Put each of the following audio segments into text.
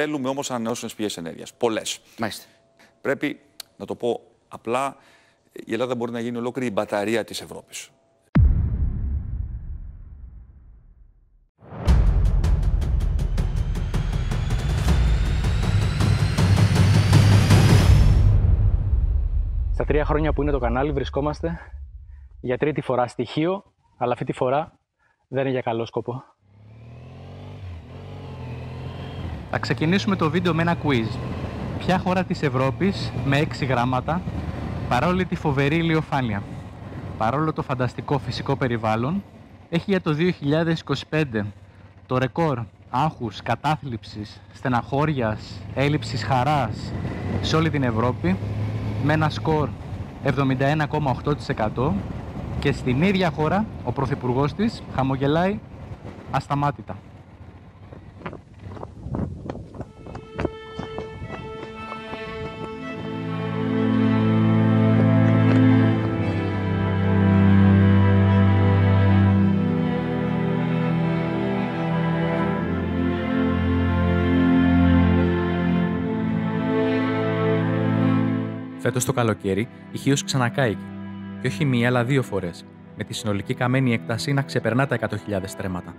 Θέλουμε όμως ανανεώσιμες πηγές ενέργειας. Πολλές. Μάλιστα. Πρέπει να το πω απλά, η Ελλάδα μπορεί να γίνει ολόκληρη η μπαταρία της Ευρώπης. Στα 3 χρόνια που είναι το κανάλι βρισκόμαστε για τρίτη φορά στη Χίο, αλλά αυτή τη φορά δεν είναι για καλό σκοπό. Θα ξεκινήσουμε το βίντεο με ένα quiz. Ποια χώρα της Ευρώπης με 6 γράμματα, παρόλη τη φοβερή ηλιοφάνεια, παρόλο το φανταστικό φυσικό περιβάλλον, έχει για το 2025 το ρεκόρ άγχους, κατάθλιψης, στεναχώριας, έλλειψης χαράς σε όλη την Ευρώπη, με ένα σκορ 71,8% και στην ίδια χώρα ο πρωθυπουργός της χαμογελάει ασταμάτητα. Φέτος το καλοκαίρι η Χίος ξανακάηκε, και όχι μία αλλά 2 φορές, με τη συνολική καμένη έκταση να ξεπερνά τα 100.000 στρέμματα.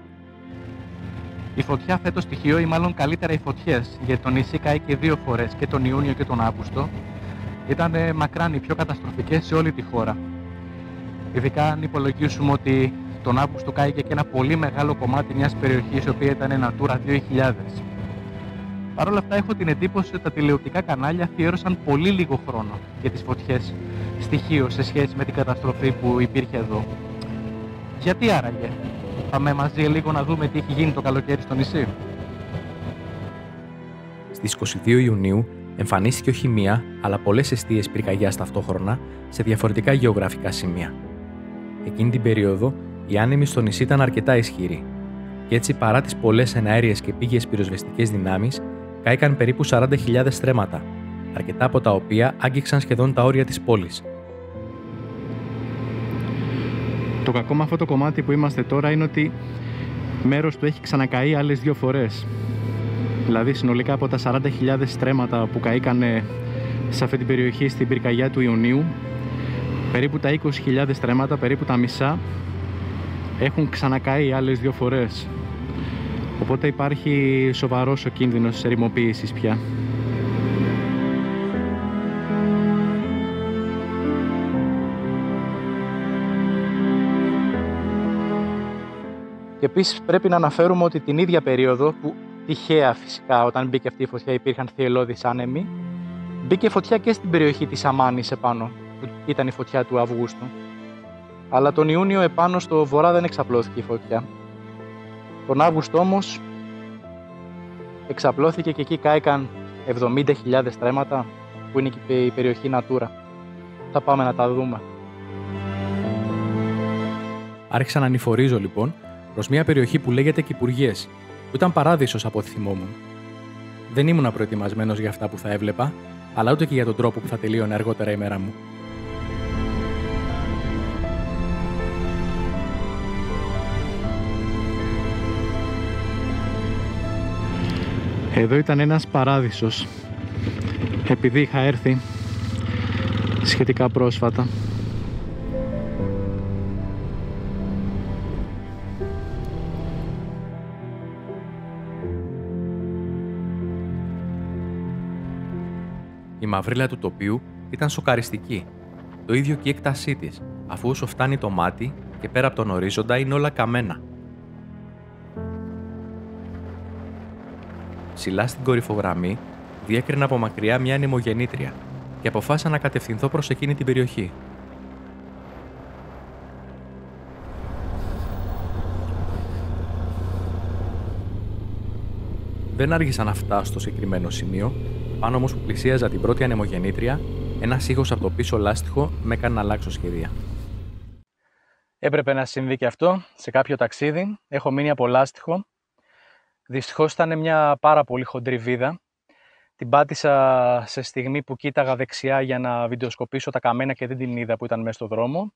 Η φωτιά φέτος στη Χίο, ή μάλλον καλύτερα οι φωτιές, γιατί το νησί κάηκε 2 φορές, και τον Ιούνιο και τον Αύγουστο, ήταν μακράν οι πιο καταστροφικές σε όλη τη χώρα. Ειδικά αν υπολογίσουμε ότι τον Αύγουστο κάηκε και ένα πολύ μεγάλο κομμάτι μιας περιοχής, η οποία ήταν Natura 2000. Παρ' όλα αυτά έχω την εντύπωση ότι τα τηλεοπτικά κανάλια αφιέρωσαν πολύ λίγο χρόνο για τις φωτιές στη Χίο σε σχέση με την καταστροφή που υπήρχε εδώ. Γιατί άραγε? Πάμε μαζί λίγο να δούμε τι έχει γίνει το καλοκαίρι στο νησί. Στις 22 Ιουνίου εμφανίστηκε όχι μία, αλλά πολλές εστίες πυρκαγιάς ταυτόχρονα σε διαφορετικά γεωγραφικά σημεία. Εκείνη την περίοδο οι άνεμοι στο νησί ήταν αρκετά ισχυροί, και έτσι παρά τις πολλές εναέριες και πήγες πυροσβεστικές δυνάμεις, κάηκαν περίπου 40.000 στρέμματα, αρκετά από τα οποία άγγιξαν σχεδόν τα όρια της πόλης. Το κακό με αυτό το κομμάτι που είμαστε τώρα είναι ότι μέρος του έχει ξανακαεί άλλες 2 φορές. Δηλαδή συνολικά από τα 40.000 στρέμματα που καήκανε σε αυτή την περιοχή στην πυρκαγιά του Ιουνίου, περίπου τα 20.000 στρέμματα, περίπου τα μισά, έχουν ξανακαεί άλλες 2 φορές. Οπότε υπάρχει σοβαρός ο κίνδυνος της ερημοποίησης πια. Και επίσης πρέπει να αναφέρουμε ότι την ίδια περίοδο, που τυχαία φυσικά όταν μπήκε αυτή η φωτιά υπήρχαν θυελλώδεις άνεμοι, μπήκε φωτιά και στην περιοχή της Αμάνης επάνω, που ήταν η φωτιά του Αυγούστου. Αλλά τον Ιούνιο επάνω στο βορρά δεν εξαπλώθηκε η φωτιά. Τον Αύγουστο όμως εξαπλώθηκε και εκεί κάηκαν 70.000 στρέμματα, που είναι και η περιοχή Natura. Θα πάμε να τα δούμε. Άρχισα να ανηφορίζω λοιπόν προς μια περιοχή που λέγεται Κυπουργές, που ήταν παράδεισος από ό,τι θυμόμουν. Δεν ήμουν προετοιμασμένος για αυτά που θα έβλεπα, αλλά ούτε και για τον τρόπο που θα τελείωνε αργότερα η μέρα μου. Εδώ ήταν ένας παράδεισος, επειδή είχα έρθει σχετικά πρόσφατα. Η μαυρίλα του τοπίου ήταν σοκαριστική, το ίδιο και η έκτασή της, αφού όσο φτάνει το μάτι και πέρα από τον ορίζοντα είναι όλα καμένα. Ψηλά στην κορυφογραμμή διέκρινα από μακριά μια ανεμογεννήτρια και αποφάσισα να κατευθυνθώ προς εκείνη την περιοχή. Δεν άργησα να φτάσω στο συγκεκριμένο σημείο, πάνω όμως που πλησίαζα την πρώτη ανεμογεννήτρια, ένας ήχος από το πίσω λάστιχο με έκανε να αλλάξω σχεδία. Έπρεπε να συμβεί και αυτό σε κάποιο ταξίδι. Έχω μείνει από λάστιχο. Δυστυχώς ήταν μια πάρα πολύ χοντρή βίδα. Την πάτησα σε στιγμή που κοίταγα δεξιά για να βιντεοσκοπήσω τα καμένα και δεν την είδα που ήταν μέσα στο δρόμο.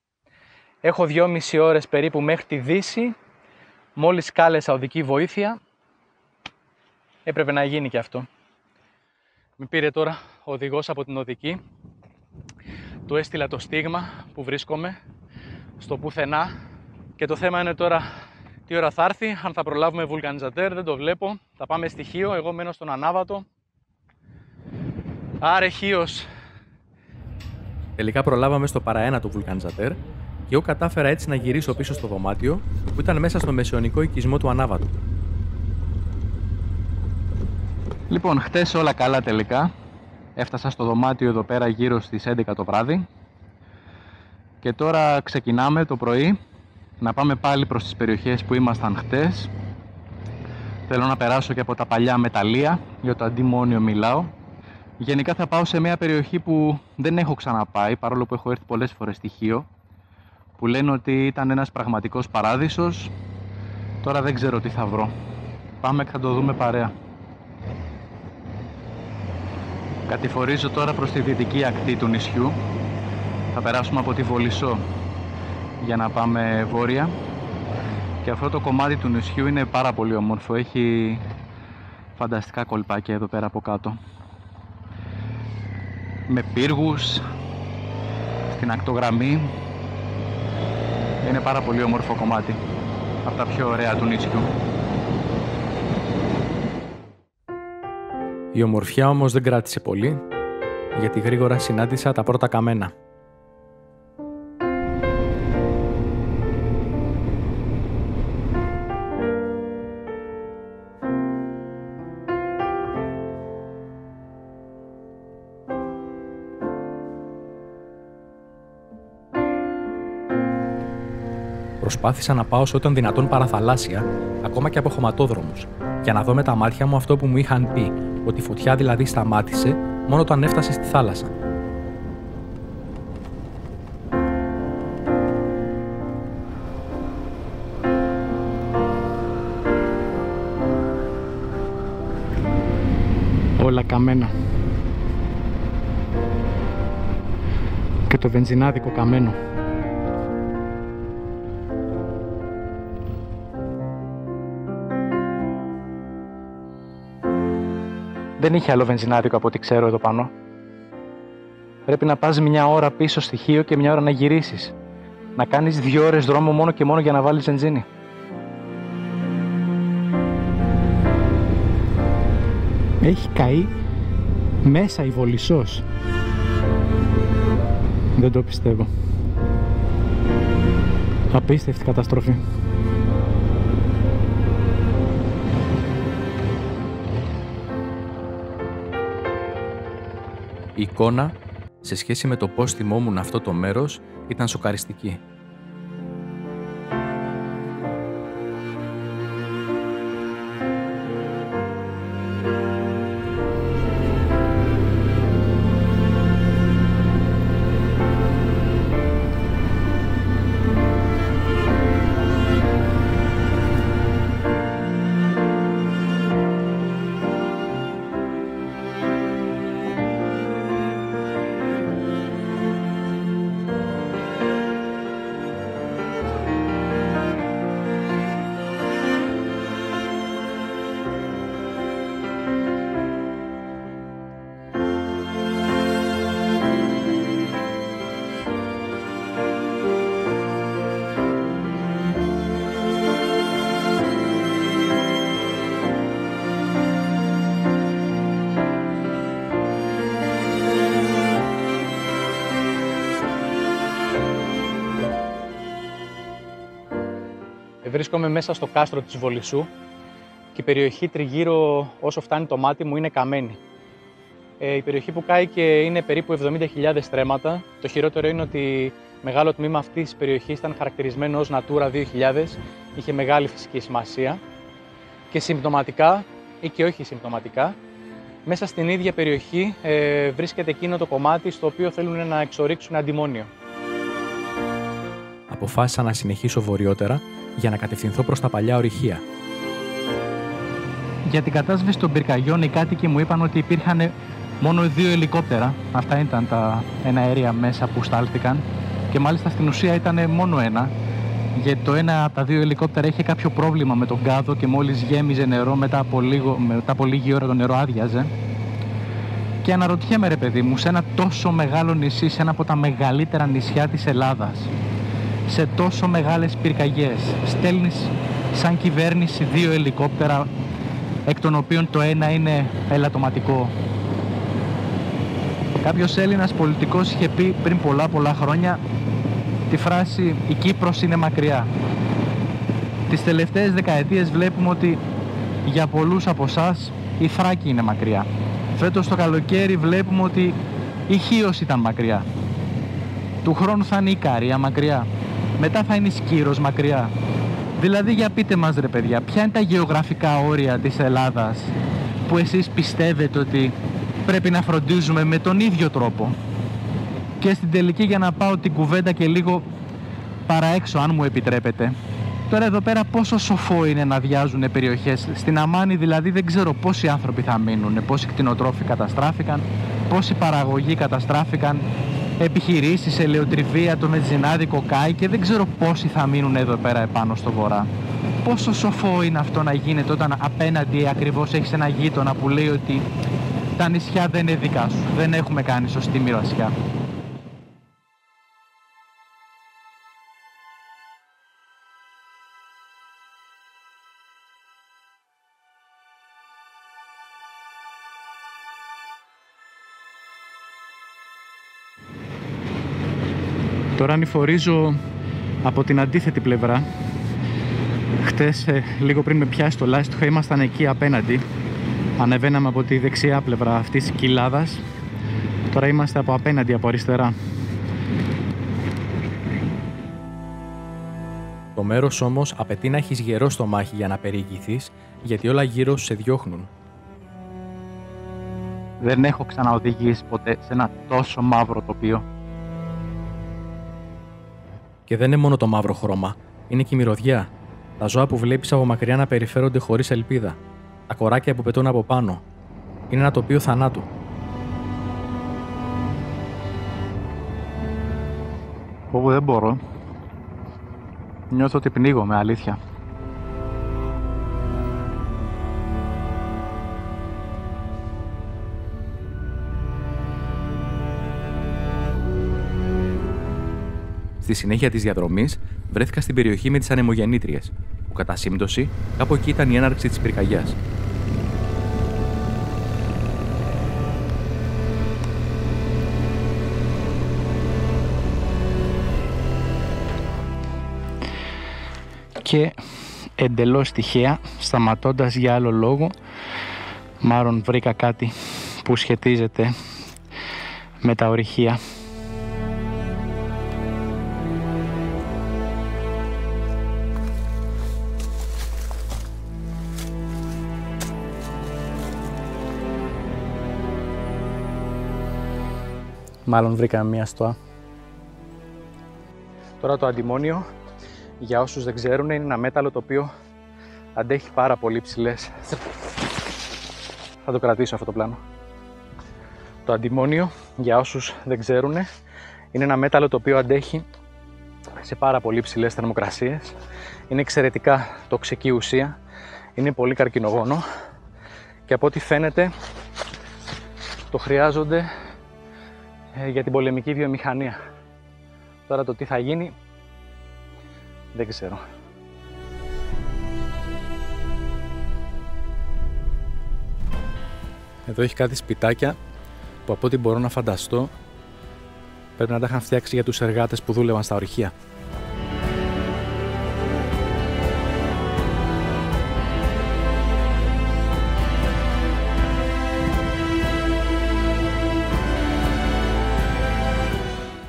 Έχω 2,5 ώρες περίπου μέχρι τη Δύση. Μόλις κάλεσα οδική βοήθεια έπρεπε να γίνει και αυτό. Με πήρε τώρα ο οδηγός από την οδική, του έστειλα το στίγμα που βρίσκομαι στο πουθενά και το θέμα είναι τώρα τι ώρα θα έρθει, αν θα προλάβουμε βουλκανιζατέρ, δεν το βλέπω. Θα πάμε στοιχείο, εγώ μένω στον Ανάβατο. Άρε χίος. Τελικά προλάβαμε στο παραένα του βουλκανιζατέρ και εγώ κατάφερα έτσι να γυρίσω πίσω στο δωμάτιο που ήταν μέσα στο μεσαιωνικό οικισμό του Ανάβατου. Λοιπόν, χτες όλα καλά τελικά. Έφτασα στο δωμάτιο εδώ πέρα γύρω στις 11 το βράδυ. Και τώρα ξεκινάμε το πρωί να πάμε πάλι προς τις περιοχές που ήμασταν χτες. Θέλω να περάσω και από τα παλιά μεταλλεία, για το αντιμόνιο μιλάω. Γενικά θα πάω σε μια περιοχή που δεν έχω ξαναπάει, παρόλο που έχω έρθει πολλές φορές στη Χίο, που λένε ότι ήταν ένας πραγματικός παράδεισος. Τώρα δεν ξέρω τι θα βρω. Πάμε και θα το δούμε παρέα. Κατηφορίζω τώρα προς τη δυτική ακτή του νησιού. Θα περάσουμε από τη Βολισσό για να πάμε βόρεια. Και αυτό το κομμάτι του νησιού είναι πάρα πολύ όμορφο. Έχει φανταστικά κολπάκια εδώ πέρα από κάτω. Με πύργους στην ακτογραμμή. Είναι πάρα πολύ όμορφο κομμάτι. Από τα πιο ωραία του νησιού. Η ομορφιά όμως δεν κράτησε πολύ, γιατί γρήγορα συνάντησα τα πρώτα καμένα. Προσπάθησα να πάω όσο ήταν δυνατόν παραθαλάσσια, ακόμα και από χωματόδρομους, για να δω με τα μάτια μου αυτό που μου είχαν πει, ότι η φωτιά δηλαδή σταμάτησε μόνο όταν έφτασε στη θάλασσα. Όλα καμένα. Και το βενζινάδικο καμένο. Δεν είχε άλλο βενζινάδικο από ό,τι ξέρω εδώ πάνω. Πρέπει να πας μια ώρα πίσω στη Χίο και μια ώρα να γυρίσεις. Να κάνεις 2 ώρες δρόμο μόνο και μόνο για να βάλεις βενζίνη. Έχει καεί μέσα η Βολισσός. Δεν το πιστεύω. Απίστευτη καταστροφή. Η εικόνα, σε σχέση με το πώς θυμόμουν αυτό το μέρος, ήταν σοκαριστική. Βρίσκομαι μέσα στο κάστρο της Βολισσού και η περιοχή τριγύρω όσο φτάνει το μάτι μου είναι καμένη. Η περιοχή που κάει και είναι περίπου 70.000 στρέμματα. Το χειρότερο είναι ότι μεγάλο τμήμα αυτής της περιοχής ήταν χαρακτηρισμένο ως Natura 2000, είχε μεγάλη φυσική σημασία και συμπτωματικά ή και όχι συμπτωματικά, μέσα στην ίδια περιοχή βρίσκεται εκείνο το κομμάτι στο οποίο θέλουν να εξορίξουν αντιμόνιο. Αποφάσισα να συνεχίσω βορειότερα για να κατευθυνθώ προς τα παλιά ορυχεία. Για την κατάσβεση των πυρκαγιών οι κάτοικοι μου είπαν ότι υπήρχαν μόνο 2 ελικόπτερα. Αυτά ήταν τα εναέρια μέσα που στάλθηκαν και μάλιστα στην ουσία ήταν μόνο ένα. γιατί το ένα από τα δύο ελικόπτερα είχε κάποιο πρόβλημα με τον κάδο και μόλις γέμιζε νερό μετά από λίγη ώρα το νερό άδειαζε. Και αναρωτιέμαι, ρε παιδί μου, σε ένα τόσο μεγάλο νησί, σε ένα από τα μεγαλύτερα νησιά της Ελλάδας, σε τόσο μεγάλες πυρκαγιές, στέλνεις σαν κυβέρνηση 2 ελικόπτερα, εκ των οποίων το ένα είναι ελαττωματικό. Κάποιος Έλληνας πολιτικός είχε πει πριν πολλά χρόνια τη φράση «Η Κύπρος είναι μακριά». Τις τελευταίες δεκαετίες βλέπουμε ότι για πολλούς από εσάς η Θράκη είναι μακριά. Φέτος το καλοκαίρι βλέπουμε ότι η Χίος ήταν μακριά. Του χρόνου θα είναι η Ικαρία μακριά. Μετά θα είναι η Σκύρος μακριά. Δηλαδή για πείτε μας, ρε παιδιά, ποια είναι τα γεωγραφικά όρια της Ελλάδας που εσείς πιστεύετε ότι πρέπει να φροντίζουμε με τον ίδιο τρόπο? Και στην τελική, για να πάω την κουβέντα και λίγο παραέξω, αν μου επιτρέπετε, τώρα εδώ πέρα πόσο σοφό είναι να αδειάζουν περιοχές? Στην Αμάνη δηλαδή δεν ξέρω πόσοι άνθρωποι θα μείνουν, πόσοι κτηνοτρόφοι καταστράφηκαν, πόσοι παραγωγοί καταστράφηκαν, επιχειρήσεις, ελαιοτριβία, το μετζινάδι, κοκάι, και δεν ξέρω πόσοι θα μείνουν εδώ πέρα επάνω στο βορρά. Πόσο σοφό είναι αυτό να γίνεται όταν απέναντι ακριβώς έχεις ένα γείτονα που λέει ότι τα νησιά δεν είναι δικά σου, δεν έχουμε κάνει σωστή μοιρασιά. Τώρα ανηφορίζω από την αντίθετη πλευρά. Χτες, λίγο πριν με πιάσει το λάστιχο, ήμασταν εκεί απέναντι. Ανεβαίναμε από τη δεξιά πλευρά αυτής της κοιλάδας. Τώρα είμαστε από απέναντι, από αριστερά. Το μέρος όμως απαιτεί να έχεις γερό στομάχι για να περιηγηθείς, γιατί όλα γύρω σου σε διώχνουν. Δεν έχω ξαναοδηγήσει ποτέ σε ένα τόσο μαύρο τοπίο. Και δεν είναι μόνο το μαύρο χρώμα, είναι και η μυρωδιά. Τα ζώα που βλέπεις από μακριά να περιφέρονται χωρίς ελπίδα. Τα κοράκια που πετούν από πάνω. Είναι ένα τοπίο θανάτου. Όπου δεν μπορώ. Νιώθω ότι πνίγομαι, αλήθεια. Στη συνέχεια της διαδρομής βρέθηκα στην περιοχή με τις ανεμογεννήτριες, που κατά σύμπτωση κάπου εκεί ήταν η έναρξη της πυρκαγιάς. Και εντελώς τυχαία, σταματώντας για άλλο λόγο, μάλλον βρήκα κάτι που σχετίζεται με τα ορυχεία. Μάλλον βρήκαμε μία στοά. Τώρα το αντιμόνιο, για όσους δεν ξέρουν, είναι ένα μέταλλο το οποίο αντέχει πάρα πολύ ψηλές. Θα το κρατήσω αυτό το πλάνο. Το αντιμόνιο, για όσους δεν ξέρουν, είναι ένα μέταλλο το οποίο αντέχει σε πάρα πολύ ψηλές θερμοκρασίες. Είναι εξαιρετικά τοξική ουσία, είναι πολύ καρκινογόνο και από ό,τι φαίνεται το χρειάζονται για την πολεμική βιομηχανία. Τώρα το τι θα γίνει δεν ξέρω. Εδώ έχει κάτι σπιτάκια που από ό,τι μπορώ να φανταστώ πρέπει να τα είχαν φτιάξει για τους εργάτες που δούλευαν στα ορυχεία.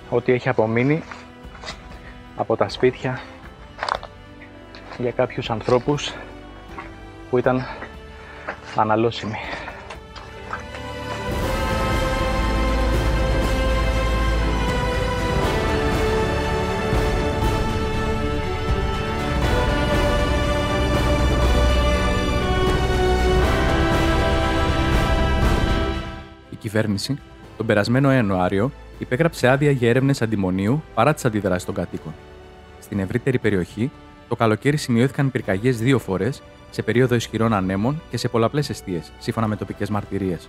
Ό,τι έχει απομείνει από τα σπίτια για κάποιους ανθρώπους που ήταν αναλώσιμοι. Η κυβέρνηση τον περασμένο Ιανουάριο υπέγραψε άδεια για έρευνες αντιμονίου παρά τις αντιδράσεις των κατοίκων. Στη στην ευρύτερη περιοχή, το καλοκαίρι σημειώθηκαν πυρκαγιές 2 φορές, σε περίοδο ισχυρών ανέμων και σε πολλαπλές εστίες, σύμφωνα με τοπικές μαρτυρίες.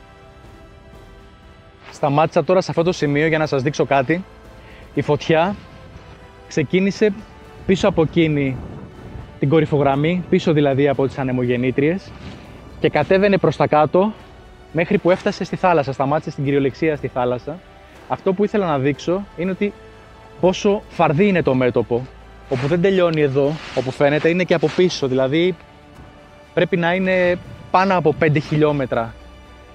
Σταμάτησα τώρα σε αυτό το σημείο για να σας δείξω κάτι. Η φωτιά ξεκίνησε πίσω από εκείνη την κορυφογραμμή, πίσω δηλαδή από τις ανεμογεννήτριες, και κατέβαινε προς τα κάτω μέχρι που έφτασε στη θάλασσα. Σταμάτησε στην κυριολεξία στη θάλασσα. Αυτό που ήθελα να δείξω είναι ότι πόσο φαρδί είναι το μέτωπο, όπου δεν τελειώνει εδώ, όπου φαίνεται, είναι και από πίσω. Δηλαδή πρέπει να είναι πάνω από 5 χιλιόμετρα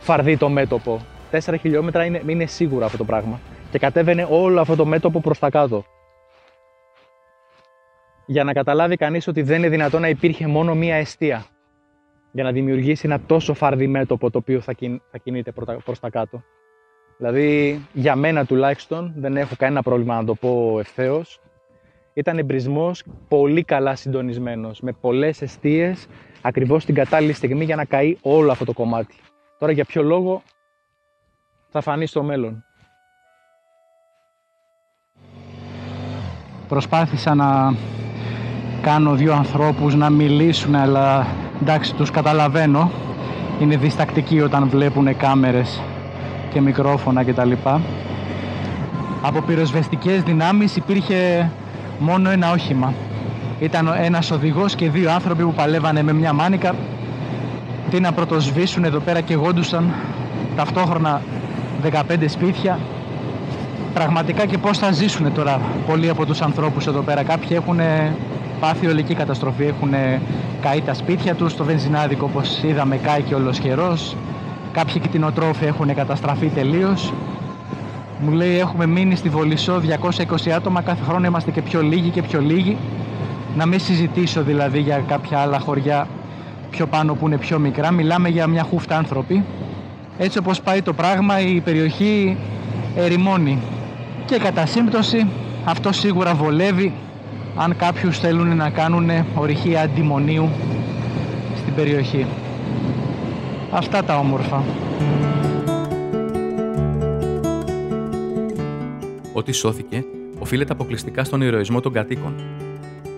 φαρδί το μέτωπο. 4 χιλιόμετρα είναι σίγουρα αυτό το πράγμα. Και κατέβαινε όλο αυτό το μέτωπο προς τα κάτω. Για να καταλάβει κανείς ότι δεν είναι δυνατόν να υπήρχε μόνο μία εστία για να δημιουργήσει ένα τόσο φαρδί μέτωπο το οποίο θα κινείται προς τα κάτω. Δηλαδή, για μένα τουλάχιστον, δεν έχω κανένα πρόβλημα να το πω ευθέως. Ήταν εμπρισμός πολύ καλά συντονισμένος, με πολλές εστίες, ακριβώς την κατάλληλη στιγμή για να καεί όλο αυτό το κομμάτι. Τώρα για ποιο λόγο θα φανεί στο μέλλον. Προσπάθησα να κάνω 2 ανθρώπους να μιλήσουν, αλλά εντάξει, τους καταλαβαίνω. Είναι διστακτικοί όταν βλέπουν κάμερες και μικρόφωνα κτλ. Από πυροσβεστικές δυνάμεις υπήρχε μόνο ένα όχημα. Ήταν ένας οδηγός και 2 άνθρωποι που παλεύανε με μια μάνικα. Τι να πρωτοσβήσουν εδώ πέρα και γόντουσαν ταυτόχρονα 15 σπίτια. Πραγματικά, και πώς θα ζήσουν τώρα πολλοί από τους ανθρώπους εδώ πέρα. Κάποιοι έχουν πάθει ολική καταστροφή, έχουν καεί τα σπίτια τους, το βενζινάδικο όπως είδαμε κάει και ολοσχερός. Κάποιοι κτηνοτρόφοι έχουν καταστραφεί τελείως. Μου λέει έχουμε μείνει στη Βολισσό 220 άτομα, κάθε χρόνο είμαστε και πιο λίγοι και πιο λίγοι. Να μην συζητήσω δηλαδή για κάποια άλλα χωριά πιο πάνω που είναι πιο μικρά, μιλάμε για μια χούφτα άνθρωποι. Έτσι όπως πάει το πράγμα, η περιοχή ερημώνει. Και κατά σύμπτωση αυτό σίγουρα βολεύει αν κάποιους θέλουν να κάνουν ορυχεία αντιμονίου στην περιοχή. Αυτά τα όμορφα. Ό,τι σώθηκε οφείλεται αποκλειστικά στον ηρωισμό των κατοίκων.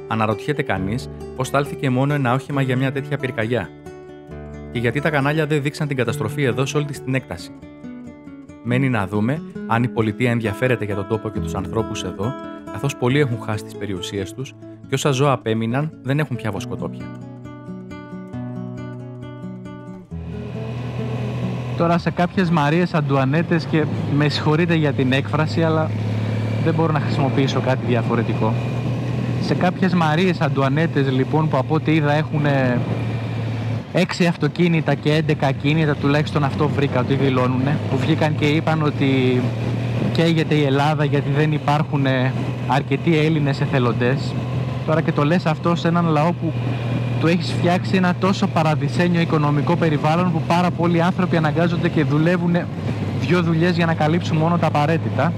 Αναρωτιέται κανείς πώς στάλθηκε μόνο ένα όχημα για μια τέτοια πυρκαγιά. Και γιατί τα κανάλια δεν δείξαν την καταστροφή εδώ σε όλη της την έκταση. Μένει να δούμε αν η πολιτεία ενδιαφέρεται για τον τόπο και τους ανθρώπους εδώ, καθώς πολλοί έχουν χάσει τις περιουσίες τους και όσα ζώα απέμειναν δεν έχουν πια βοσκοτόπια. Τώρα σε κάποιες Μαρίες Αντουανέτες, και με συγχωρείτε για την έκφραση, αλλά δεν μπορώ να χρησιμοποιήσω κάτι διαφορετικό. Σε κάποιες Μαρίες Αντουανέτες λοιπόν, που από ό,τι είδα έχουν 6 αυτοκίνητα και 11 ακίνητα, τουλάχιστον αυτό βρήκα ότι δηλώνουν, που βγήκαν και είπαν ότι καίγεται η Ελλάδα γιατί δεν υπάρχουν αρκετοί Έλληνες εθελοντές. Τώρα και το λες αυτό σε έναν λαό που του έχεις φτιάξει ένα τόσο παραδεισένιο οικονομικό περιβάλλον, που πάρα πολλοί άνθρωποι αναγκάζονται και δουλεύουν 2 δουλειές για να καλύψουν μόνο τα απαραίτητα.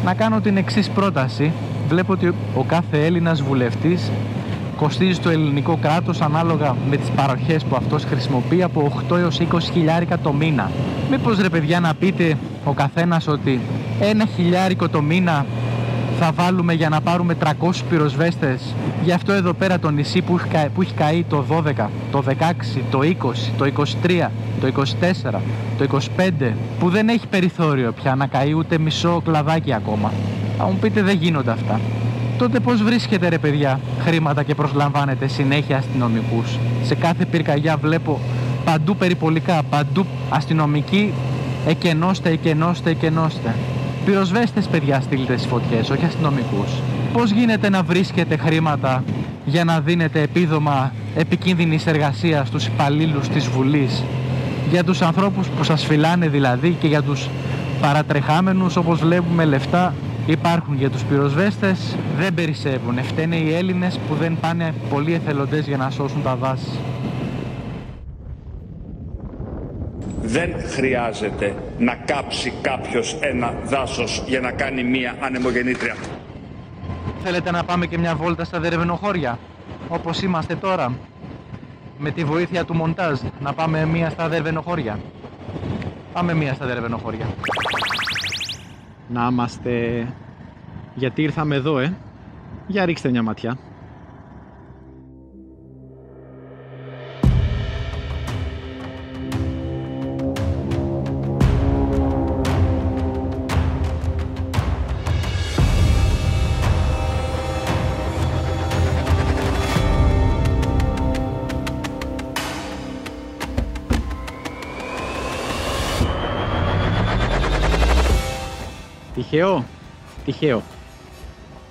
Να κάνω την εξής πρόταση. Βλέπω ότι ο κάθε Έλληνας βουλευτής κοστίζει στο ελληνικό κράτος, ανάλογα με τις παροχές που αυτός χρησιμοποιεί, από 8 έως 20 χιλιάρικα το μήνα. Μήπως ρε παιδιά να πείτε ο καθένας ότι 1 χιλιάρικο το μήνα θα βάλουμε για να πάρουμε 300 πυροσβέστες για αυτό εδώ πέρα το νησί που έχει καεί το 12, το 16, το 20, το 23, το 24, το 25, που δεν έχει περιθώριο πια να καεί ούτε μισό κλαδάκι ακόμα. Θα μου πείτε δεν γίνονται αυτά. Τότε πώς βρίσκετε ρε παιδιά χρήματα και προσλαμβάνετε συνέχεια αστυνομικούς? Σε κάθε πυρκαγιά βλέπω παντού περιπολικά, παντού αστυνομικοί, εκενώστε. Πυροσβέστες παιδιά στείλτε στις φωτιές, όχι αστυνομικούς. Πώς γίνεται να βρίσκετε χρήματα για να δίνετε επίδομα επικίνδυνης εργασίας στους υπαλλήλους της Βουλής, για τους ανθρώπους που σας φυλάνε δηλαδή, και για τους παρατρεχάμενους? Όπως βλέπουμε λεφτά υπάρχουν, για τους πυροσβέστες δεν περισσεύουν. Φταίνε οι Έλληνες που δεν πάνε πολλοί εθελοντές για να σώσουν τα δάση. Δεν χρειάζεται να κάψει κάποιος ένα δάσος για να κάνει μία ανεμογεννήτρια. Θέλετε να πάμε και μια βόλτα στα δερβενοχώρια, όπως είμαστε τώρα, με τη βοήθεια του μοντάζ, να πάμε μία στα δερβενοχώρια? Πάμε μία στα δερβενοχώρια. Να είμαστε, γιατί ήρθαμε εδώ Για ρίξτε μια ματιά. Τυχαίο.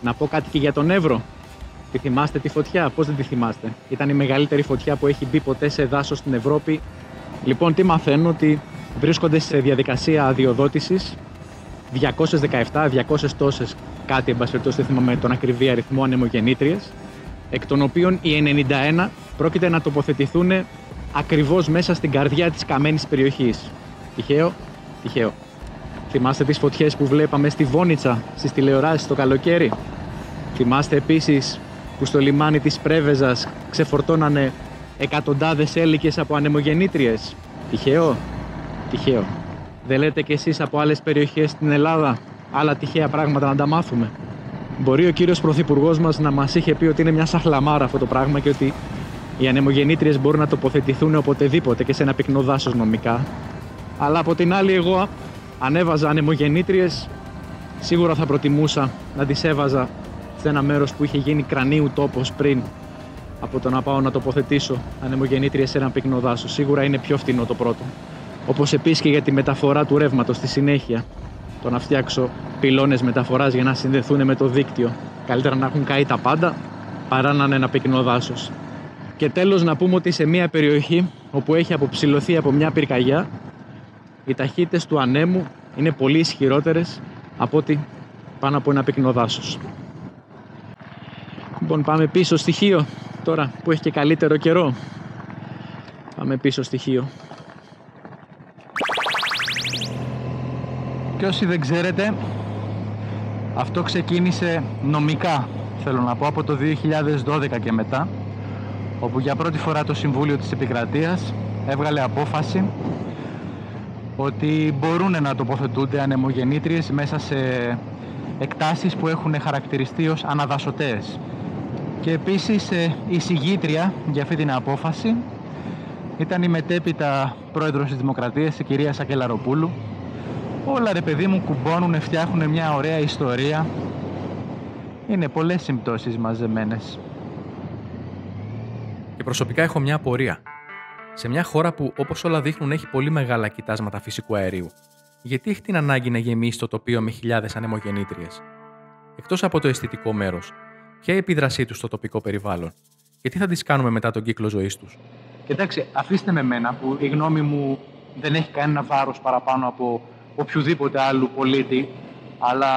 Να πω κάτι και για τον Εύρο. Τη θυμάστε τη φωτιά? Πώς δεν τη θυμάστε? Ήταν η μεγαλύτερη φωτιά που έχει μπει ποτέ σε δάσος στην Ευρώπη. Λοιπόν, τι μαθαίνω? Ότι βρίσκονται σε διαδικασία αδειοδότησης 217, 200 τόσες κάτι, εν πάση περιπτώσει δεν θυμάμαι τον ακριβή αριθμό, ανεμογεννήτριες, εκ των οποίων οι 91 πρόκειται να τοποθετηθούν ακριβώς μέσα στην καρδιά της καμένης περιοχής. Τυχαίο. Θυμάστε τις φωτιές που βλέπαμε στη Βόνιτσα στις τηλεοράσεις το καλοκαίρι? Θυμάστε επίσης που στο λιμάνι της Πρέβεζας ξεφορτώνανε εκατοντάδες έλικες από ανεμογεννήτριες? Τυχαίο. Δεν λέτε κι εσείς από άλλες περιοχές στην Ελλάδα άλλα τυχαία πράγματα να τα μάθουμε? Μπορεί ο κύριος Πρωθυπουργός μας να μας είχε πει ότι είναι μια σαχλαμάρα αυτό το πράγμα και ότι οι ανεμογεννήτριες μπορούν να τοποθετηθούν οποτεδήποτε και σε ένα πυκνό δάσος νομικά. Αλλά από την άλλη, εγώ αν έβαζα ανεμογεννήτριες, σίγουρα θα προτιμούσα να τις έβαζα σε ένα μέρος που είχε γίνει κρανίου τόπος πριν, από το να πάω να τοποθετήσω ανεμογεννήτριες σε ένα πυκνό δάσος. Σίγουρα είναι πιο φτηνό το πρώτο. Όπως επίσης και για τη μεταφορά του ρεύματος στη συνέχεια. Το να φτιάξω πυλώνες μεταφοράς για να συνδεθούν με το δίκτυο. Καλύτερα να έχουν καεί τα πάντα παρά να είναι ένα πυκνό δάσος. Και τέλος, να πούμε ότι σε μια περιοχή όπου έχει αποψηλωθεί από μια πυρκαγιά, οι ταχύτητες του ανέμου είναι πολύ ισχυρότερες από ότι πάνω από ένα πυκνό δάσος. Λοιπόν, πάμε πίσω στη Χίο τώρα που έχει και καλύτερο καιρό. Πάμε πίσω στη Χίο. Και όσοι δεν ξέρετε, αυτό ξεκίνησε νομικά, θέλω να πω, από το 2012 και μετά, όπου για πρώτη φορά το Συμβούλιο της Επικρατείας έβγαλε απόφαση ότι μπορούν να τοποθετούνται ανεμογεννήτριες μέσα σε εκτάσεις που έχουν χαρακτηριστεί ως αναδασωτές. Και επίσης η συγγήτρια για αυτή την απόφαση ήταν η μετέπειτα πρόεδρος της Δημοκρατίας, η κυρία Σακελαροπούλου. Όλα, ρε παιδί μου, κουμπώνουν, φτιάχνουν μια ωραία ιστορία. Είναι πολλές συμπτώσεις μαζεμένες. Και προσωπικά έχω μια απορία. Σε μια χώρα που, όπως όλα δείχνουν, έχει πολύ μεγάλα κοιτάσματα φυσικού αερίου, γιατί έχει την ανάγκη να γεμίσει το τοπίο με χιλιάδες ανεμογεννήτριες? Εκτός από το αισθητικό μέρος, ποια η επίδρασή τους στο τοπικό περιβάλλον και τι θα τις κάνουμε μετά τον κύκλο ζωής τους? Κοιτάξτε, αφήστε με μένα που η γνώμη μου δεν έχει κανένα βάρος παραπάνω από οποιοδήποτε άλλου πολίτη, αλλά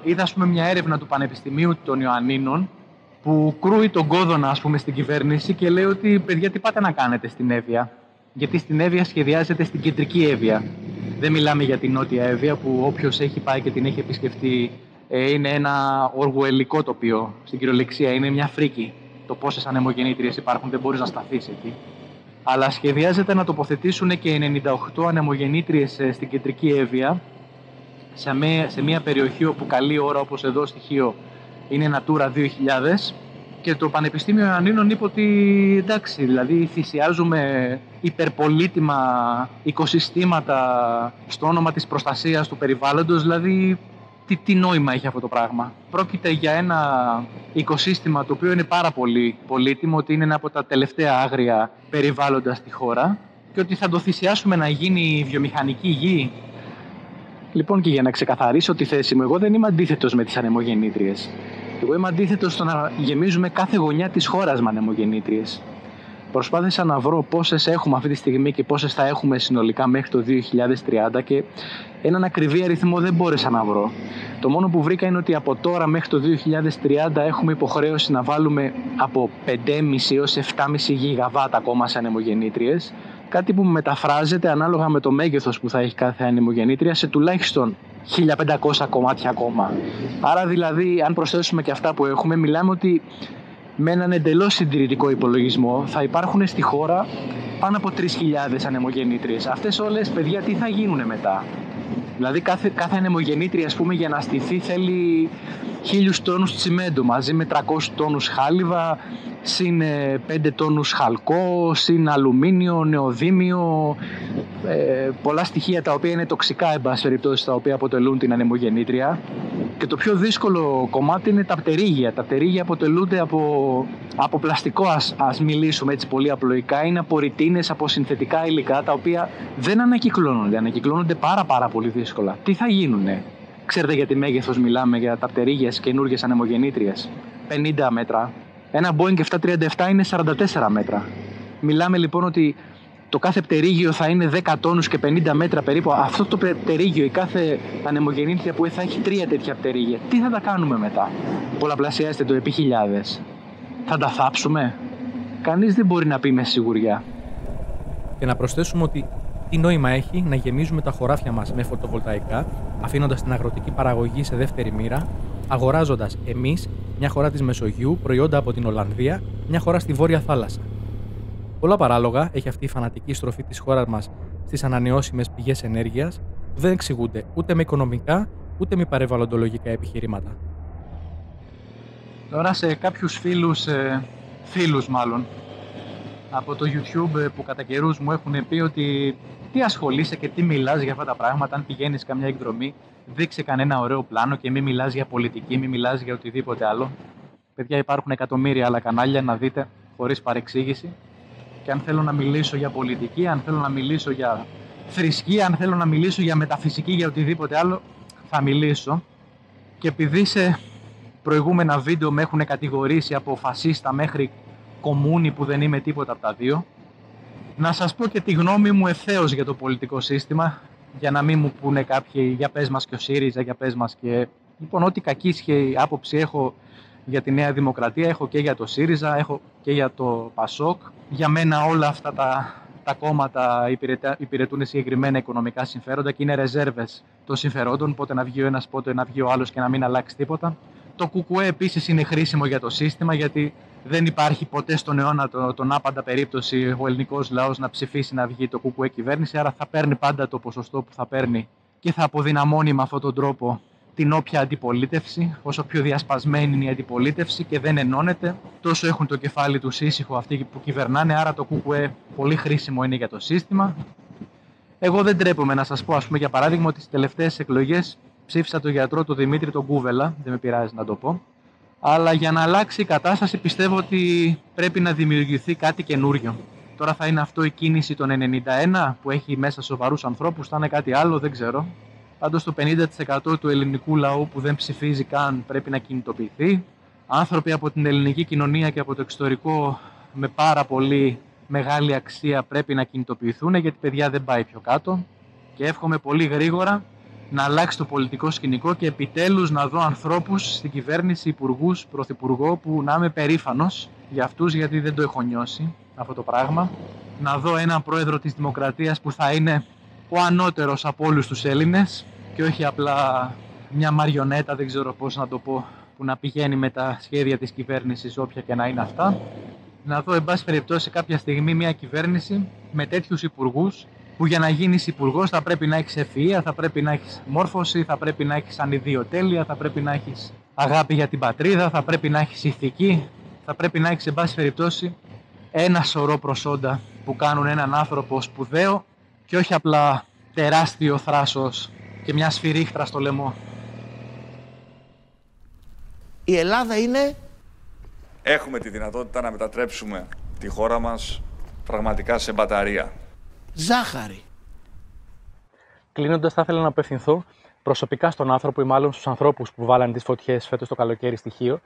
είδα, ας πούμε, μια έρευνα του Πανεπιστημίου των Ιωαννίνων που κρούει τον κόδωνα, ας πούμε, στην κυβέρνηση και λέει ότι, παιδιά, τι πάτε να κάνετε στην Εύβοια? Γιατί στην Εύβοια σχεδιάζεται στην κεντρική Εύβοια. Δεν μιλάμε για την νότια Εύβοια που όποιος έχει πάει και την έχει επισκεφτεί είναι ένα οργουελικό τοπίο. Στην κυριολεξία είναι μια φρίκη. Το πόσες ανεμογεννήτριες υπάρχουν, δεν μπορείς να σταθείς εκεί. Αλλά σχεδιάζεται να τοποθετήσουν και 98 ανεμογεννήτριες στην κεντρική Εύβοια, σε μια περιοχή όπου καλή ώρα, όπως εδώ στη Χίο, είναι Natura 2000, και το Πανεπιστήμιο Ιωαννίνων είπε ότι εντάξει, δηλαδή θυσιάζουμε υπερπολίτιμα οικοσυστήματα στο όνομα της προστασίας του περιβάλλοντος, δηλαδή τι νόημα έχει αυτό το πράγμα? Πρόκειται για ένα οικοσύστημα το οποίο είναι πάρα πολύ πολύτιμο, ότι είναι ένα από τα τελευταία άγρια περιβάλλοντα στη χώρα και ότι θα το θυσιάσουμε να γίνει βιομηχανική γη. Λοιπόν, και για να ξεκαθαρίσω τη θέση μου, εγώ δεν είμαι αντίθετος με τις ανεμογεννήτριες. Εγώ είμαι αντίθετος στο να γεμίζουμε κάθε γωνιά της χώρας με ανεμογεννήτριες. Προσπάθησα να βρω πόσες έχουμε αυτή τη στιγμή και πόσες θα έχουμε συνολικά μέχρι το 2030 και έναν ακριβή αριθμό δεν μπόρεσα να βρω. Το μόνο που βρήκα είναι ότι από τώρα μέχρι το 2030 έχουμε υποχρέωση να βάλουμε από 5,5 έως 7,5 γιγαβάτ ακόμα σε ανεμογεννήτριες, κάτι που μεταφράζεται ανάλογα με το μέγεθος που θα έχει κάθε ανεμογεννήτρια σε τουλάχιστον 1.500 κομμάτια ακόμα. Άρα δηλαδή, αν προσθέσουμε και αυτά που έχουμε, μιλάμε ότι με έναν εντελώς συντηρητικό υπολογισμό θα υπάρχουν στη χώρα πάνω από 3.000 ανεμογεννήτριες. Αυτές όλες, παιδιά, τι θα γίνουν μετά? Δηλαδή κάθε ανεμογεννήτρια, ας πούμε, για να στηθεί θέλει 1.000 τόνους τσιμέντο μαζί με 300 τόνους χάλιβα, συν 5 τόνους χαλκό, συν αλουμίνιο, νεοδύμιο, πολλά στοιχεία τα οποία είναι τοξικά, εν πάση περιπτώσει, τα οποία αποτελούν την ανεμογεννήτρια. Και το πιο δύσκολο κομμάτι είναι τα πτερίγια. Τα πτερίγια αποτελούνται από πλαστικό, ας μιλήσουμε έτσι πολύ απλοϊκά. Είναι από ρητίνες, από συνθετικά υλικά, τα οποία δεν ανακυκλώνονται. Ανακυκλώνονται πάρα πολύ δύσκολα. Τι θα γίνουνε? Ξέρετε για τι μέγεθος μιλάμε για τα πτερίγια στις καινούργιες ανεμογεννήτριες? 50 μέτρα. Ένα Boeing 737 είναι 44 μέτρα. Μιλάμε λοιπόν ότι το κάθε πτερίγιο θα είναι 10 τόνους και 50 μέτρα περίπου. Αυτό το πτερίγιο, η κάθε ανεμογεννήτρια που θα έχει 3 τέτοια πτερίγια. Τι θα τα κάνουμε μετά? Πολλαπλασιάστε το επί χιλιάδες. Θα τα θάψουμε? Κανείς δεν μπορεί να πει με σιγουριά. Και να προσθέσουμε ότι τι νόημα έχει να γεμίζουμε τα χωράφια μας με φωτοβολταϊκά, αφήνοντας την αγροτική παραγωγή σε δεύτερη μοίρα, αγοράζοντας εμείς, μια χώρα της Μεσογείου, προϊόντα από την Ολλανδία, μια χώρα στη Βόρεια Θάλασσα. Πολλά παράλογα έχει αυτή η φανατική στροφή της χώρας μας στις ανανεώσιμες πηγές ενέργειας, που δεν εξηγούνται ούτε με οικονομικά ούτε με περιβαλλοντολογικά επιχειρήματα. Τώρα σε κάποιους φίλους μάλλον, από το YouTube που κατά καιρούς μου έχουν πει ότι τι ασχολείσαι και τι μιλάς για αυτά τα πράγματα, αν πηγαίνεις καμιά εκδρομή, δείξε κανένα ωραίο πλάνο και μην μιλάς για πολιτική, μην μιλάς για οτιδήποτε άλλο. Παιδιά, υπάρχουν εκατομμύρια άλλα κανάλια να δείτε χωρίς παρεξήγηση. Και αν θέλω να μιλήσω για πολιτική, αν θέλω να μιλήσω για θρησκεία, αν θέλω να μιλήσω για μεταφυσική, για οτιδήποτε άλλο, θα μιλήσω. Και επειδή σε προηγούμενα βίντεο με έχουν κατηγορήσει από φασίστα μέχρι κομμούνι που δεν είμαι τίποτα από τα δύο, να σας πω και τη γνώμη μου ευθέως για το πολιτικό σύστημα, για να μην μου πούνε κάποιοι για πες μας και ο ΣΥΡΙΖΑ, για πες μας και... Λοιπόν, ό,τι κακίσχυη άποψη έχω για τη Νέα Δημοκρατία, έχω και για το ΣΥΡΙΖΑ, έχω και για το ΠΑΣΟΚ. Για μένα όλα αυτά τα κόμματα υπηρετούν συγκεκριμένα οικονομικά συμφέροντα και είναι ρεζέρβες των συμφερόντων, πότε να βγει ο ένας, πότε να βγει ο άλλος και να μην αλλάξει τίποτα. Το ΚΚΕ επίσης είναι χρήσιμο για το σύστημα, γιατί δεν υπάρχει ποτέ στον αιώνα τον άπαντα περίπτωση ο ελληνικός λαός να ψηφίσει να βγει το ΚΚΕ κυβέρνηση, άρα θα παίρνει πάντα το ποσοστό που θα παίρνει και θα αποδυναμώνει με αυτόν τον τρόπο την όποια αντιπολίτευση. Όσο πιο διασπασμένη είναι η αντιπολίτευση και δεν ενώνεται, τόσο έχουν το κεφάλι τους ήσυχο αυτοί που κυβερνάνε, άρα το ΚΚΕ πολύ χρήσιμο είναι για το σύστημα. Εγώ δεν τρέπομαι να σας πω, ας πούμε, για παράδειγμα, ότι στις τελευταίες εκλογές ψήφισα τον γιατρό του Δημήτρη τον Κούβελα, δεν με πειράζει να το πω. Αλλά για να αλλάξει η κατάσταση πιστεύω ότι πρέπει να δημιουργηθεί κάτι καινούριο. Τώρα θα είναι αυτό η κίνηση των 91 που έχει μέσα σοβαρούς ανθρώπους, θα είναι κάτι άλλο, δεν ξέρω. Πάντως το 50% του ελληνικού λαού που δεν ψηφίζει καν πρέπει να κινητοποιηθεί. Άνθρωποι από την ελληνική κοινωνία και από το εξωτερικό με πάρα πολύ μεγάλη αξία πρέπει να κινητοποιηθούν, γιατί παιδιά δεν πάει πιο κάτω. Και εύχομαι πολύ γρήγορα να αλλάξει το πολιτικό σκηνικό και επιτέλους να δω ανθρώπους στην κυβέρνηση, υπουργούς, πρωθυπουργό, που να είμαι περήφανος για αυτούς, γιατί δεν το έχω νιώσει αυτό το πράγμα. Να δω έναν πρόεδρο της Δημοκρατίας που θα είναι ο ανώτερος από όλους τους Έλληνες και όχι απλά μια μαριονέτα, δεν ξέρω πώς να το πω, που να πηγαίνει με τα σχέδια της κυβέρνησης όποια και να είναι αυτά. Να δω, εν πάση περιπτώσει, κάποια στιγμή μια κυβέρνηση με τέτοιους υπουργούς, που για να γίνεις υπουργός θα πρέπει να έχεις ευφυΐα, θα πρέπει να έχεις μόρφωση, θα πρέπει να έχεις ανιδιοτέλεια, θα πρέπει να έχεις αγάπη για την πατρίδα, θα πρέπει να έχεις ηθική, θα πρέπει να έχεις, εν πάση περιπτώσει, ένα σωρό προσόντα που κάνουν έναν άνθρωπο σπουδαίο και όχι απλά τεράστιο θράσος και μια σφυρίχτρα στο λαιμό. Η Ελλάδα είναι... Έχουμε τη δυνατότητα να μετατρέψουμε τη χώρα μας πραγματικά σε μπαταρία. Ζάχαρη. Κλείνοντας, θα ήθελα να απευθυνθώ προσωπικά στον άνθρωπο ή μάλλον στους ανθρώπους που βάλανε τις φωτιές φέτος το καλοκαίρι στη Χίο,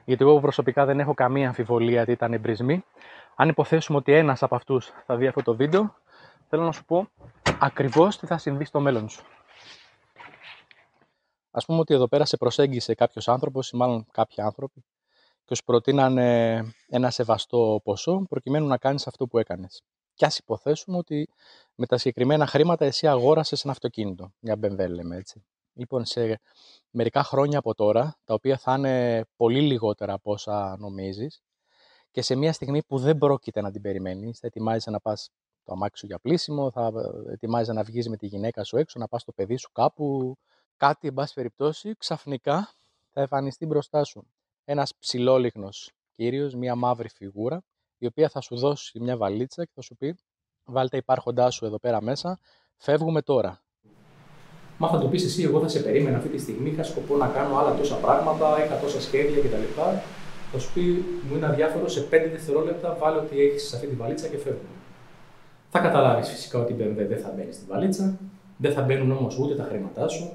γιατί εγώ προσωπικά δεν έχω καμία αμφιβολία ότι ήταν εμπρισμοί. Αν υποθέσουμε ότι ένας από αυτούς θα δει αυτό το βίντεο, θέλω να σου πω ακριβώς τι θα συμβεί στο μέλλον σου. Ας πούμε ότι εδώ πέρα σε προσέγγισε κάποιος άνθρωπος ή μάλλον κάποιοι άνθρωποι και σου προτείνανε ένα σεβαστό ποσό προκειμένου να κάνεις αυτό που έκανες. Και ας υποθέσουμε ότι με τα συγκεκριμένα χρήματα εσύ αγόρασες ένα αυτοκίνητο, μια BMW λέμε έτσι. Λοιπόν, σε μερικά χρόνια από τώρα, τα οποία θα είναι πολύ λιγότερα από όσα νομίζεις, και σε μια στιγμή που δεν πρόκειται να την περιμένεις, θα ετοιμάζεσαι να πας το αμάξι σου για πλύσιμο, θα ετοιμάζεσαι να βγεις με τη γυναίκα σου έξω, να πας το παιδί σου κάπου, κάτι, εν πάση περιπτώσει, ξαφνικά θα εμφανιστεί μπροστά σου ένας ψηλόλιγνος κύριος, μια μαύρη φιγούρα, η οποία θα σου δώσει μια βαλίτσα και θα σου πει: βάλτε τα υπάρχοντά σου εδώ πέρα μέσα, φεύγουμε τώρα. Μα θα το πεις εσύ, εγώ θα σε περίμενα αυτή τη στιγμή, είχα σκοπό να κάνω άλλα τόσα πράγματα, είχα τόσα σχέδια κτλ. Θα σου πει: μου είναι αδιάφορο, σε 5 δευτερόλεπτα βάλε ό,τι έχεις σε αυτή τη βαλίτσα και φεύγουμε. Θα καταλάβεις φυσικά ότι η BMW δεν θα μπαίνει στη βαλίτσα, δεν θα μπαίνουν όμως ούτε τα χρήματά σου,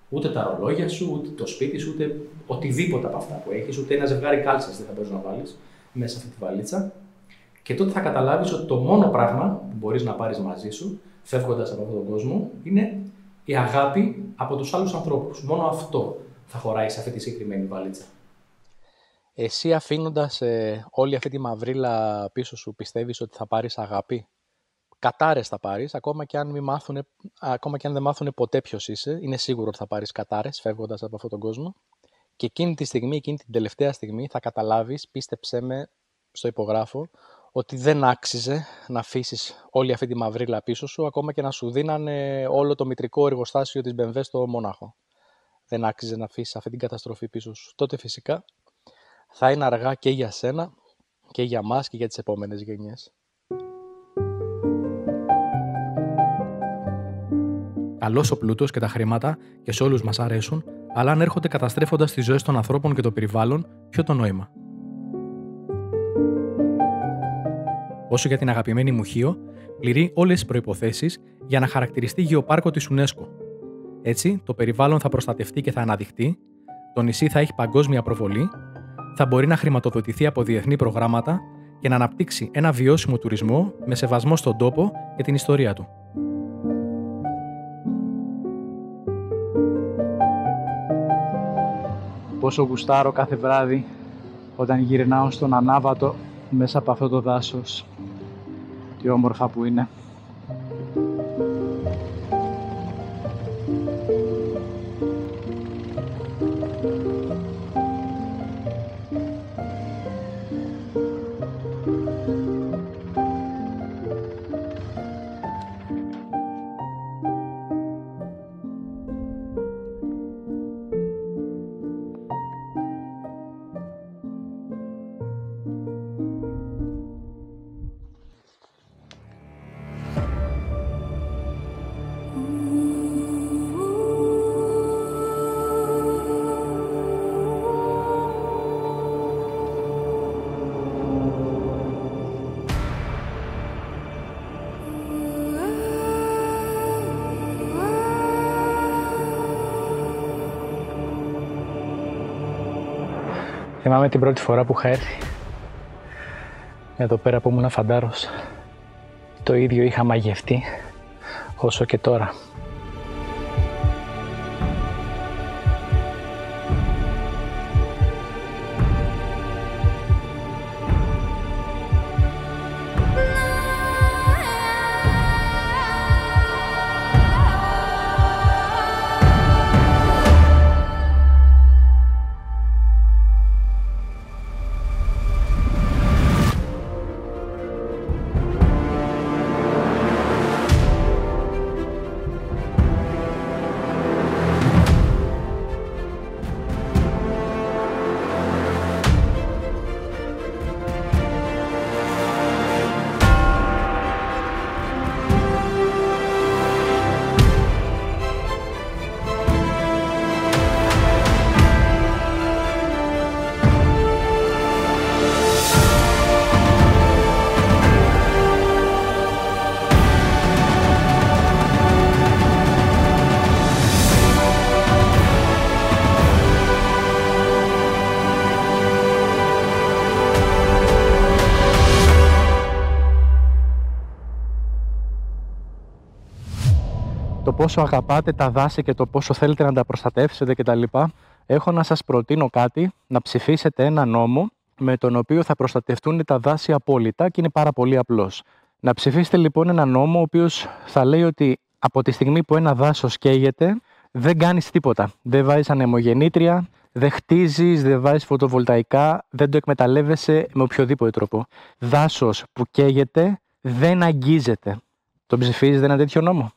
ούτε τα ρολόγια σου, ούτε το σπίτι σου, ούτε οτιδήποτε από αυτά που έχεις, ούτε ένα ζευγάρι κάλτσες δεν θα μπορείς να βάλεις μέσα σε αυτή τη βαλίτσα. Και τότε θα καταλάβεις ότι το μόνο πράγμα που μπορείς να πάρεις μαζί σου, φεύγοντας από αυτόν τον κόσμο, είναι η αγάπη από τους άλλους ανθρώπους. Μόνο αυτό θα χωράει σε αυτή τη συγκεκριμένη βαλίτσα. Εσύ, αφήνοντας όλη αυτή τη μαυρίλα πίσω σου, πιστεύεις ότι θα πάρεις αγάπη? Κατάρες θα πάρεις, ακόμα και αν δεν μάθουν ποτέ ποιος είσαι, είναι σίγουρο ότι θα πάρεις κατάρες φεύγοντας από αυτόν τον κόσμο. Και εκείνη τη στιγμή, εκείνη την τελευταία στιγμή, θα καταλάβεις, πίστεψέ με, στο υπογράφω, ότι δεν άξιζε να αφήσεις όλη αυτή τη μαυρίλα πίσω σου, ακόμα και να σου δίνανε όλο το μητρικό εργοστάσιο της BMW στο Μόναχο. Δεν άξιζε να αφήσεις αυτή την καταστροφή πίσω σου. Τότε φυσικά θα είναι αργά και για σένα και για μας και για τις επόμενες γενιές. Καλός ο πλούτος και τα χρήματα και σε όλους μας αρέσουν, αλλά αν έρχονται καταστρέφοντας τις ζωές των ανθρώπων και το περιβάλλον, ποιο το νόημα? Όσο για την αγαπημένη μου Χίο, πληρεί όλες τις προϋποθέσεις για να χαρακτηριστεί γεωπάρκο της UNESCO. Έτσι, το περιβάλλον θα προστατευτεί και θα αναδειχτεί, το νησί θα έχει παγκόσμια προβολή, θα μπορεί να χρηματοδοτηθεί από διεθνή προγράμματα και να αναπτύξει ένα βιώσιμο τουρισμό με σεβασμό στον τόπο και την ιστορία του. Πόσο γουστάρω κάθε βράδυ όταν γυρνάω στον ανάβατο μέσα από αυτό το δάσος. Τι όμορφα που είναι. Θυμάμαι την πρώτη φορά που είχα έρθει εδώ πέρα που ήμουν φαντάρος. Το ίδιο είχα μαγευτεί όσο και τώρα. Το πόσο αγαπάτε τα δάση και το πόσο θέλετε να τα προστατεύσετε κτλ. Έχω να σας προτείνω κάτι, να ψηφίσετε ένα νόμο με τον οποίο θα προστατευτούν τα δάση απόλυτα και είναι πάρα πολύ απλός. Να ψηφίσετε λοιπόν ένα νόμο ο οποίος θα λέει ότι από τη στιγμή που ένα δάσος καίγεται δεν κάνεις τίποτα. Δεν βάζεις ανεμογεννήτρια, δεν χτίζεις, δεν βάζεις φωτοβολταϊκά, δεν το εκμεταλλεύεσαι με οποιοδήποτε τρόπο. Δάσος που καίγεται δεν αγγίζεται. Το ψηφίζετε ένα τέτοιο νόμο?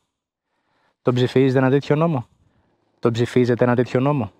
Το ψηφίζετε ένα τέτοιο νόμο? Το ψηφίζετε ένα τέτοιο νόμο?